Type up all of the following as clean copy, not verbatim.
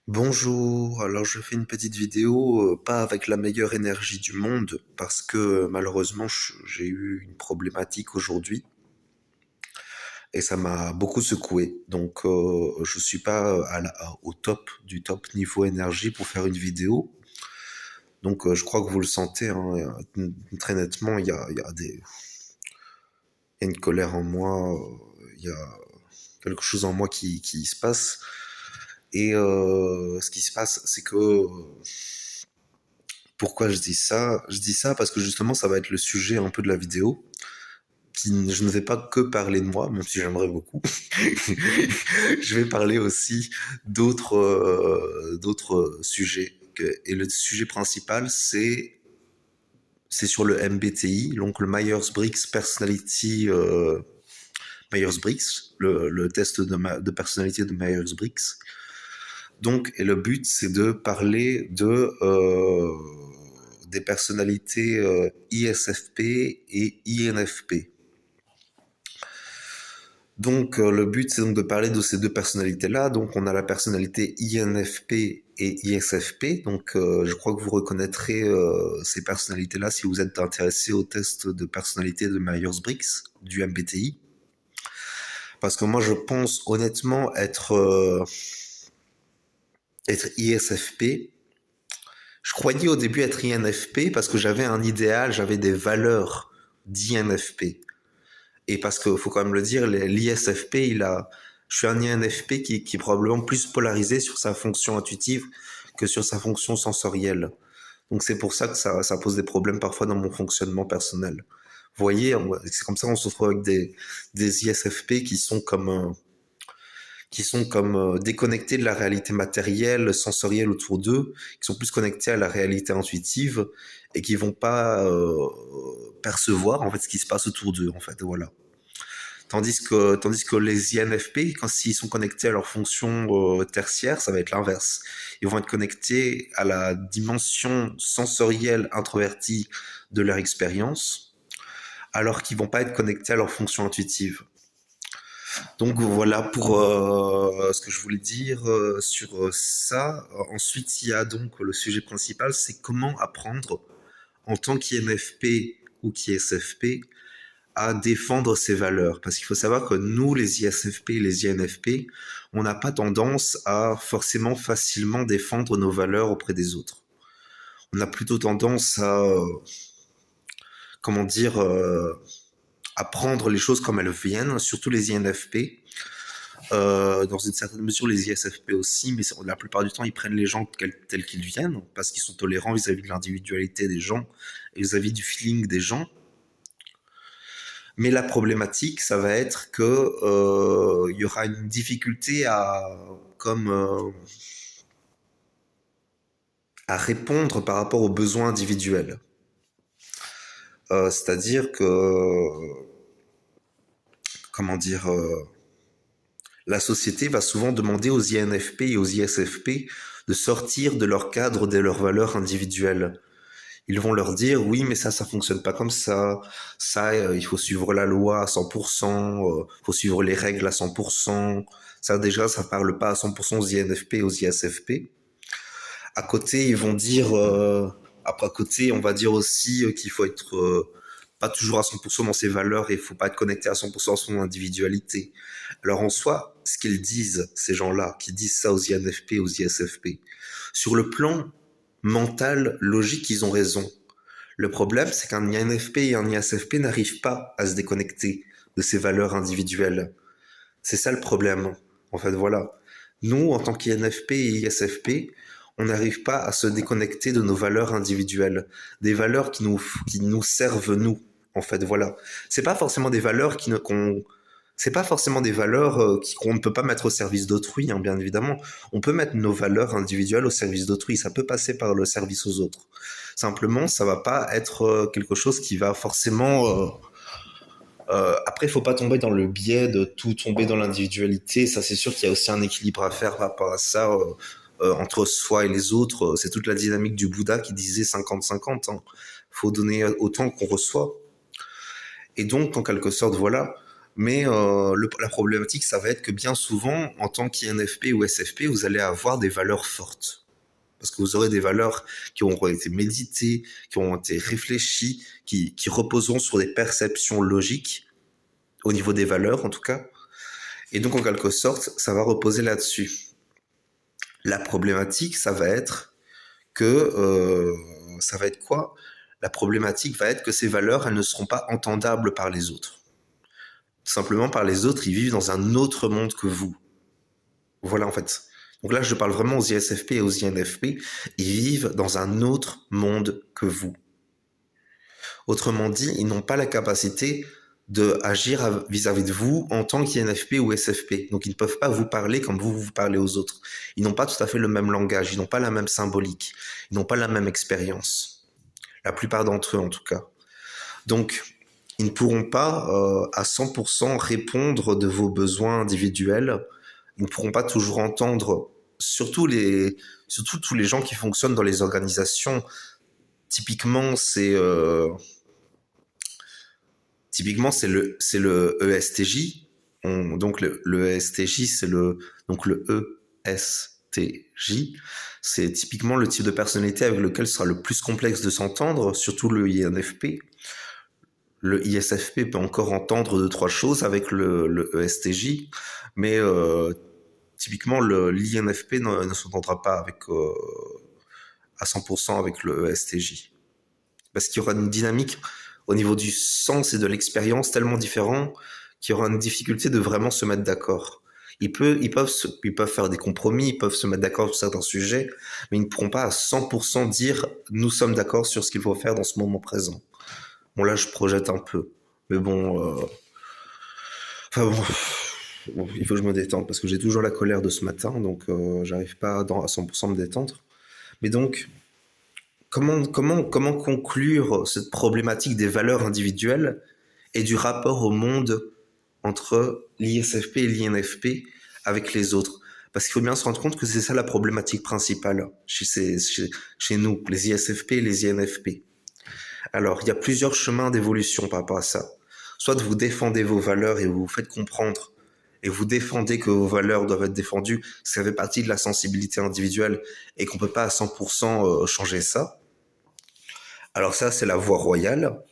Bonjour, alors je fais une petite vidéo, pas avec la meilleure énergie du monde, parce que malheureusement j'ai eu une problématique aujourd'hui et ça m'a beaucoup secoué. Donc je suis pas au top du top niveau énergie pour faire une vidéo. Donc je crois que vous le sentez, hein, très nettement, il y a une colère en moi, il y a quelque chose en moi qui se passe. Et ce qui se passe, c'est que pourquoi je dis ça? Je dis ça parce que justement, ça va être le sujet un peu de la vidéo. Je ne vais pas que parler de moi, même si j'aimerais beaucoup. Je vais parler aussi d'autres sujets. Et le sujet principal, c'est sur le MBTI, donc le Myers-Briggs Personality Myers-Briggs, le test de personnalité de Myers-Briggs. Donc, et le but, c'est de parler des personnalités ISFP et INFP. Donc, le but, c'est donc de parler de ces deux personnalités-là. Donc, on a la personnalité INFP et ISFP. Donc, je crois que vous reconnaîtrez ces personnalités-là si vous êtes intéressé au test de personnalité de Myers-Briggs, du MBTI. Parce que moi, je pense honnêtement être ISFP. Je croyais au début être INFP parce que j'avais un idéal, j'avais des valeurs d'INFP. Et parce qu'il faut quand même le dire, l'ISFP, je suis un INFP qui est probablement plus polarisé sur sa fonction intuitive que sur sa fonction sensorielle. Donc c'est pour ça que ça pose des problèmes parfois dans mon fonctionnement personnel. Vous voyez, c'est comme ça qu'on se retrouve avec des ISFP qui sont comme déconnectés de la réalité matérielle, sensorielle autour d'eux, qui sont plus connectés à la réalité intuitive et qui vont pas percevoir en fait ce qui se passe autour d'eux en fait. Voilà. Tandis que les INFP, quand s'ils sont connectés à leur fonction tertiaire, ça va être l'inverse. Ils vont être connectés à la dimension sensorielle introvertie de leur expérience, alors qu'ils vont pas être connectés à leur fonction intuitive. Donc voilà pour ce que je voulais dire sur ça. Ensuite, il y a donc le sujet principal, c'est comment apprendre en tant qu'INFP ou qu'ISFP à défendre ses valeurs. Parce qu'il faut savoir que nous, les ISFP et les INFP, on n'a pas tendance à forcément facilement défendre nos valeurs auprès des autres. On a plutôt tendance comment dire, à prendre les choses comme elles viennent, surtout les INFP. Dans une certaine mesure, les ISFP aussi, mais la plupart du temps, ils prennent les gens tels qu'ils viennent, parce qu'ils sont tolérants vis-à-vis de l'individualité des gens et vis-à-vis du feeling des gens. Mais la problématique, ça va être que il y aura une difficulté à répondre par rapport aux besoins individuels. C'est-à-dire que, comment dire, la société va souvent demander aux INFP et aux ISFP de sortir de leur cadre, de leurs valeurs individuelles. Ils vont leur dire oui, mais ça fonctionne pas comme ça. Il faut suivre la loi à 100%, faut suivre les règles à 100%. Ça déjà, ça parle pas à 100% aux INFP et aux ISFP. À côté, ils vont dire, après à côté, on va dire aussi qu'il faut être pas toujours à 100% dans ses valeurs et il faut pas être connecté à 100% à son individualité. Alors en soi, ce qu'ils disent, ces gens-là, qui disent ça aux INFP, aux ISFP, sur le plan mental, logique, ils ont raison. Le problème, c'est qu'un INFP et un ISFP n'arrivent pas à se déconnecter de ces valeurs individuelles. C'est ça le problème. En fait, voilà. Nous, en tant qu'INFP et ISFP, on n'arrive pas à se déconnecter de nos valeurs individuelles, des valeurs qui nous servent nous. En fait, voilà. C'est pas forcément des valeurs c'est pas forcément des valeurs qu'on ne peut pas mettre au service d'autrui, hein, bien évidemment. On peut mettre nos valeurs individuelles au service d'autrui. Ça peut passer par le service aux autres. Simplement, ça va pas être quelque chose qui va forcément après, il faut pas tomber dans le biais de tout tomber dans l'individualité. Ça, c'est sûr qu'il y a aussi un équilibre à faire par rapport à ça entre soi et les autres. C'est toute la dynamique du Bouddha qui disait 50-50. Hein. Faut donner autant qu'on reçoit. Et donc, en quelque sorte, voilà. Mais la problématique, ça va être que bien souvent, en tant qu'INFP ou SFP, vous allez avoir des valeurs fortes. Parce que vous aurez des valeurs qui auront été méditées, qui auront été réfléchies, qui reposeront sur des perceptions logiques, au niveau des valeurs en tout cas. Et donc en quelque sorte, ça va reposer là-dessus. La problématique, ça va être que... ça va être quoi? La problématique va être que ces valeurs, elles ne seront pas entendables par les autres. Tout simplement par les autres, ils vivent dans un autre monde que vous. Voilà en fait. Donc là, je parle vraiment aux ISFP et aux INFP. Ils vivent dans un autre monde que vous. Autrement dit, ils n'ont pas la capacité de agir vis-à-vis de vous en tant qu'INFP ou SFP. Donc ils ne peuvent pas vous parler comme vous parlez aux autres. Ils n'ont pas tout à fait le même langage, ils n'ont pas la même symbolique, ils n'ont pas la même expérience. La plupart d'entre eux en tout cas. Donc ils ne pourront pas à 100% répondre de vos besoins individuels. Ils ne pourront pas toujours entendre, surtout tous les gens qui fonctionnent dans les organisations. Typiquement, c'est le ESTJ. Donc le ESTJ, c'est le ESTJ. C'est typiquement le type de personnalité avec lequel ce sera le plus complexe de s'entendre, surtout le INFP. Le ISFP peut encore entendre 2-3 choses avec le ESTJ, mais typiquement l'INFP ne s'entendra pas avec à 100% avec le ESTJ. Parce qu'il y aura une dynamique au niveau du sens et de l'expérience tellement différent qu'il y aura une difficulté de vraiment se mettre d'accord. Ils peuvent faire des compromis, ils peuvent se mettre d'accord sur certains sujets, mais ils ne pourront pas à 100% dire nous sommes d'accord sur ce qu'il faut faire dans ce moment présent. Bon là je projette un peu, mais bon, enfin bon, il faut que je me détende parce que j'ai toujours la colère de ce matin, donc j'arrive pas à 100% me détendre. Mais donc comment conclure cette problématique des valeurs individuelles et du rapport au monde entre l'ISFP et l'INFP avec les autres? Parce qu'il faut bien se rendre compte que c'est ça la problématique principale chez nous, les ISFP et les INFP. Alors, il y a plusieurs chemins d'évolution par rapport à ça. Soit vous défendez vos valeurs et vous vous faites comprendre et vous défendez que vos valeurs doivent être défendues, ça fait partie de la sensibilité individuelle et qu'on peut pas à 100% changer ça. Alors ça, c'est la voie royale,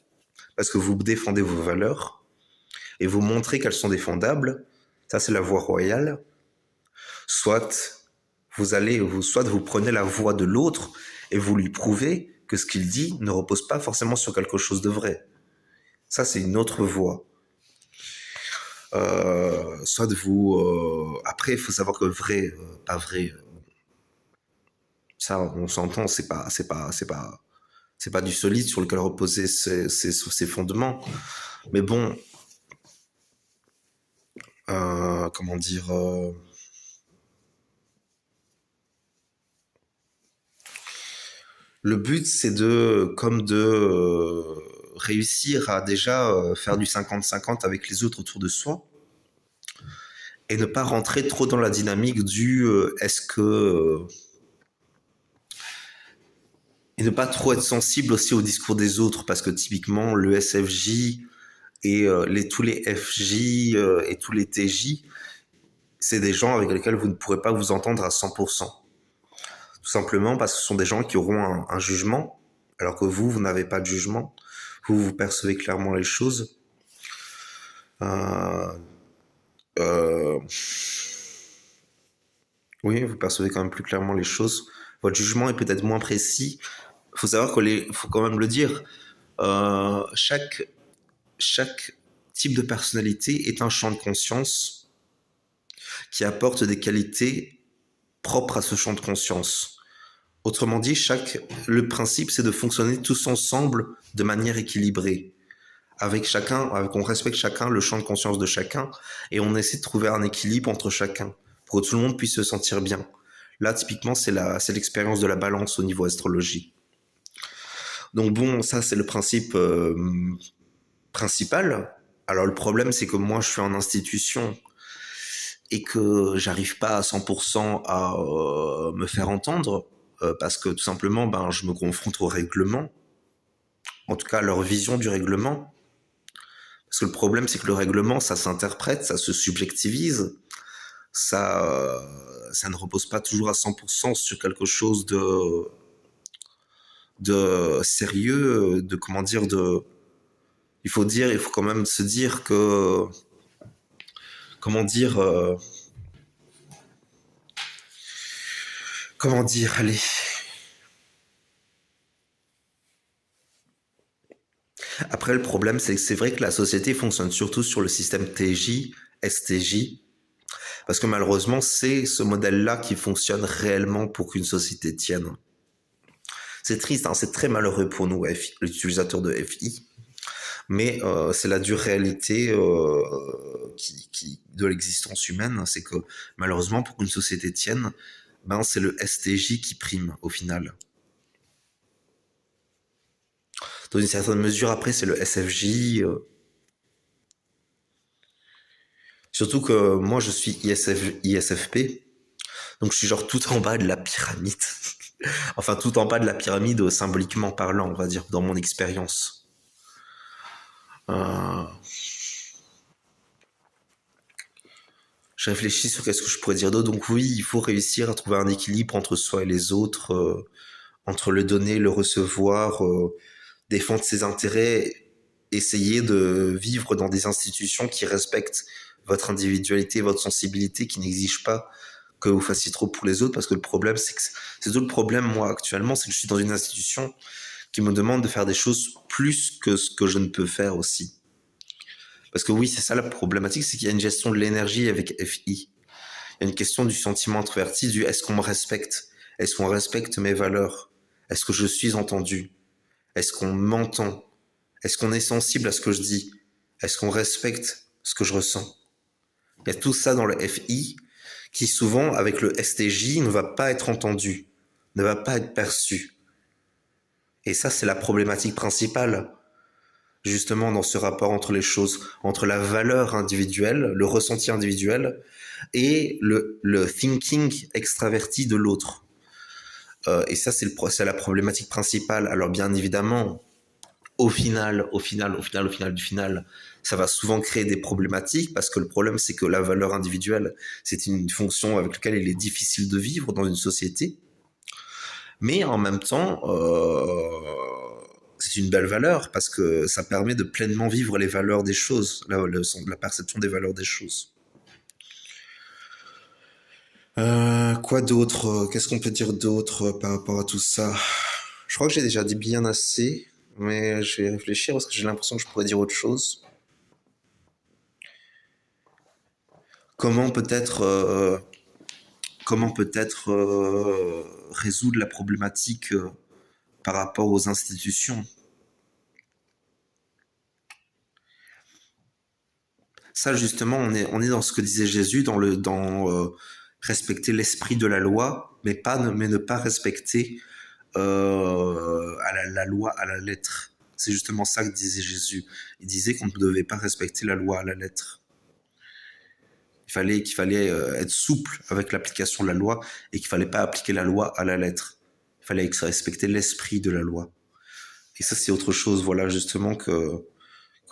parce que vous défendez vos valeurs et vous montrez qu'elles sont défendables. Ça, c'est la voie royale. Soit vous prenez la voie de l'autre et vous lui prouvez que ce qu'il dit ne repose pas forcément sur quelque chose de vrai. Ça, c'est une autre voie. Après, il faut savoir que vrai, pas vrai. Ça, on s'entend, c'est pas du solide sur lequel reposer ses fondements. Mais bon, comment dire, le but c'est de réussir à déjà faire du 50-50 avec les autres autour de soi et ne pas rentrer trop dans la dynamique du est-ce que et ne pas trop être sensible aussi au discours des autres, parce que typiquement le SFJ et tous les FJ et tous les TJ, c'est des gens avec lesquels vous ne pourrez pas vous entendre à 100%. Tout simplement parce que ce sont des gens qui auront un jugement, alors que vous n'avez pas de jugement. Vous percevez clairement les choses. Oui, vous percevez quand même plus clairement les choses. Votre jugement est peut-être moins précis. Il faut savoir faut quand même le dire, chaque type de personnalité est un champ de conscience qui apporte des qualités propres à ce champ de conscience. Autrement dit, le principe, c'est de fonctionner tous ensemble de manière équilibrée. On respecte chacun, le champ de conscience de chacun, et on essaie de trouver un équilibre entre chacun, pour que tout le monde puisse se sentir bien. Là, typiquement, c'est l'expérience de la balance au niveau astrologie. Donc bon, ça, c'est le principe principal. Alors le problème, c'est que moi, je suis en institution et que j'arrive pas à 100% à me faire entendre, parce que tout simplement, je me confronte au règlement, en tout cas à leur vision du règlement. Parce que le problème, c'est que le règlement, ça s'interprète, ça se subjectivise, ça ne repose pas toujours à 100% sur quelque chose de sérieux, de comment dire, il faut quand même se dire que, comment dire, allez. Après, le problème, c'est que c'est vrai que la société fonctionne surtout sur le système TJ, STJ, parce que malheureusement, c'est ce modèle-là qui fonctionne réellement pour qu'une société tienne. C'est triste, hein, c'est très malheureux pour nous, l'utilisateur de FI, mais c'est la dure réalité de l'existence humaine, c'est que malheureusement, pour qu'une société tienne, ben, c'est le STJ qui prime au final. Dans une certaine mesure, après, c'est le SFJ. Surtout que moi, je suis ISFP, donc je suis genre tout en bas de la pyramide. Enfin, tout en bas de la pyramide, symboliquement parlant, on va dire, dans mon expérience. Je réfléchis sur qu'est-ce que je pourrais dire d'autre. Donc oui, il faut réussir à trouver un équilibre entre soi et les autres, entre le donner, le recevoir, défendre ses intérêts, essayer de vivre dans des institutions qui respectent votre individualité, votre sensibilité, qui n'exigent pas que vous fassiez trop pour les autres, parce que le problème, c'est tout le problème, moi, actuellement, c'est que je suis dans une institution qui me demande de faire des choses plus que ce que je ne peux faire aussi. Parce que oui, c'est ça la problématique, c'est qu'il y a une gestion de l'énergie avec FI. Il y a une question du sentiment introverti, du est-ce qu'on me respecte? Est-ce qu'on respecte mes valeurs? Est-ce que je suis entendu? Est-ce qu'on m'entend? Est-ce qu'on est sensible à ce que je dis? Est-ce qu'on respecte ce que je ressens? Il y a tout ça dans le FI qui souvent, avec le STJ, ne va pas être entendu, ne va pas être perçu. Et ça, c'est la problématique principale, justement, dans ce rapport entre les choses, entre la valeur individuelle, le ressenti individuel, et le thinking extraverti de l'autre. Et ça, c'est la problématique principale. Alors, bien évidemment, au final, ça va souvent créer des problématiques parce que le problème, c'est que la valeur individuelle, c'est une fonction avec laquelle il est difficile de vivre dans une société. Mais en même temps, c'est une belle valeur parce que ça permet de pleinement vivre les valeurs des choses, la perception des valeurs des choses. Quoi d'autre? Qu'est-ce qu'on peut dire d'autre par rapport à tout ça? Je crois que j'ai déjà dit bien assez, mais je vais réfléchir parce que j'ai l'impression que je pourrais dire autre chose. Comment peut-être résoudre la problématique par rapport aux institutions? Ça, justement, on est dans ce que disait Jésus, dans respecter l'esprit de la loi, mais ne pas respecter la loi à la lettre. C'est justement ça que disait Jésus. Il disait qu'on ne devait pas respecter la loi à la lettre. Qu'il fallait être souple avec l'application de la loi et qu'il fallait pas appliquer la loi à la lettre. Il fallait respecter l'esprit de la loi. Et ça, c'est autre chose, voilà, justement, que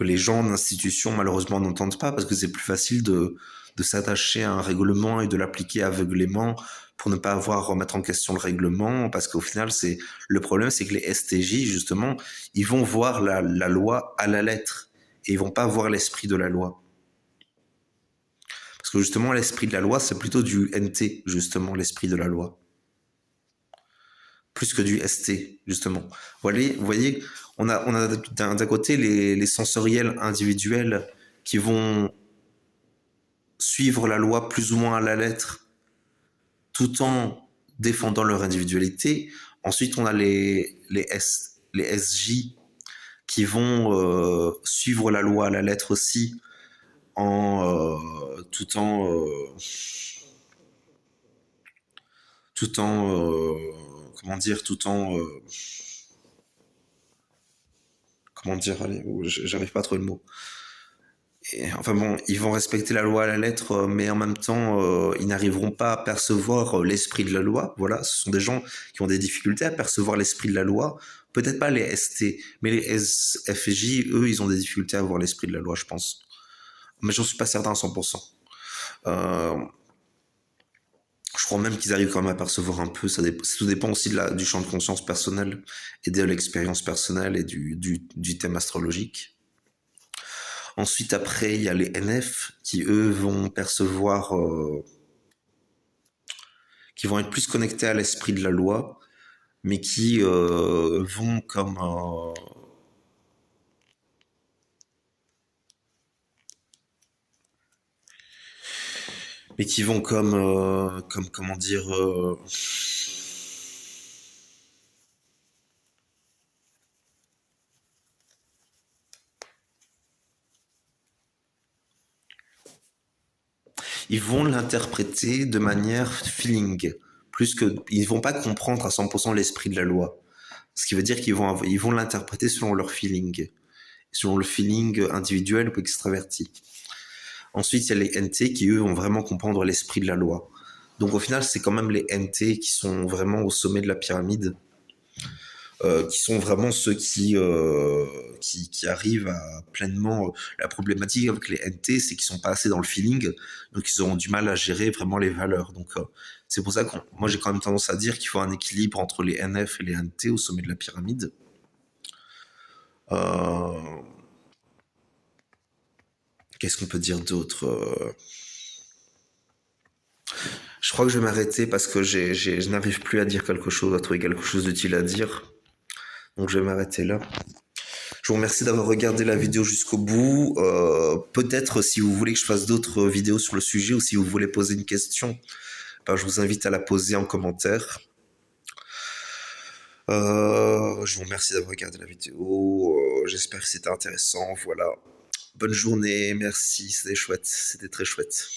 les gens en institution, malheureusement, n'entendent pas parce que c'est plus facile de s'attacher à un règlement et de l'appliquer aveuglément pour ne pas avoir à remettre en question le règlement, parce qu'au final, le problème, c'est que les STJ, justement, ils vont voir la loi à la lettre et ils vont pas voir l'esprit de la loi. Parce que justement, l'esprit de la loi, c'est plutôt du NT, justement, l'esprit de la loi. Plus que du ST, justement. Vous voyez, on a d'un côté les sensoriels individuels qui vont suivre la loi plus ou moins à la lettre, tout en défendant leur individualité. Ensuite, on a les SJ qui vont suivre la loi à la lettre aussi, tout en allez, j'arrive pas à trouver le mot. Et, enfin bon, ils vont respecter la loi à la lettre, mais en même temps, ils n'arriveront pas à percevoir l'esprit de la loi. Voilà, ce sont des gens qui ont des difficultés à percevoir l'esprit de la loi. Peut-être pas les ST, mais les SFJ, eux, ils ont des difficultés à avoir l'esprit de la loi, je pense. Mais j'en suis pas certain à 100%. Euh, je crois même qu'ils arrivent quand même à percevoir un peu. Tout dépend aussi du champ de conscience personnel et de l'expérience personnelle et du thème astrologique. Ensuite, après, il y a les NF qui, eux, vont percevoir, qui vont être plus connectés à l'esprit de la loi, mais qui vont comme mais qui vont comme comment dire, ils vont l'interpréter de manière feeling, plus que ils vont pas comprendre à 100% l'esprit de la loi. Ce qui veut dire ils vont l'interpréter selon leur feeling, selon le feeling individuel ou extraverti. Ensuite, il y a les NT qui, eux, vont vraiment comprendre l'esprit de la loi. Donc au final, c'est quand même les NT qui sont vraiment au sommet de la pyramide, qui sont vraiment ceux qui arrivent à pleinement... la problématique avec les NT, c'est qu'ils sont pas assez dans le feeling, donc ils auront du mal à gérer vraiment les valeurs. Donc c'est pour ça que moi j'ai quand même tendance à dire qu'il faut un équilibre entre les NF et les NT au sommet de la pyramide. Euh, Qu'est-ce qu'on peut dire d'autre Je crois que je vais m'arrêter parce que je n'arrive plus à dire quelque chose, à trouver quelque chose d'utile à dire. Donc je vais m'arrêter là. Je vous remercie d'avoir regardé la vidéo jusqu'au bout. Peut-être si vous voulez que je fasse d'autres vidéos sur le sujet ou si vous voulez poser une question, ben, je vous invite à la poser en commentaire. Je vous remercie d'avoir regardé la vidéo. J'espère que c'était intéressant. Voilà. Bonne journée. Merci. C'était chouette. C'était très chouette.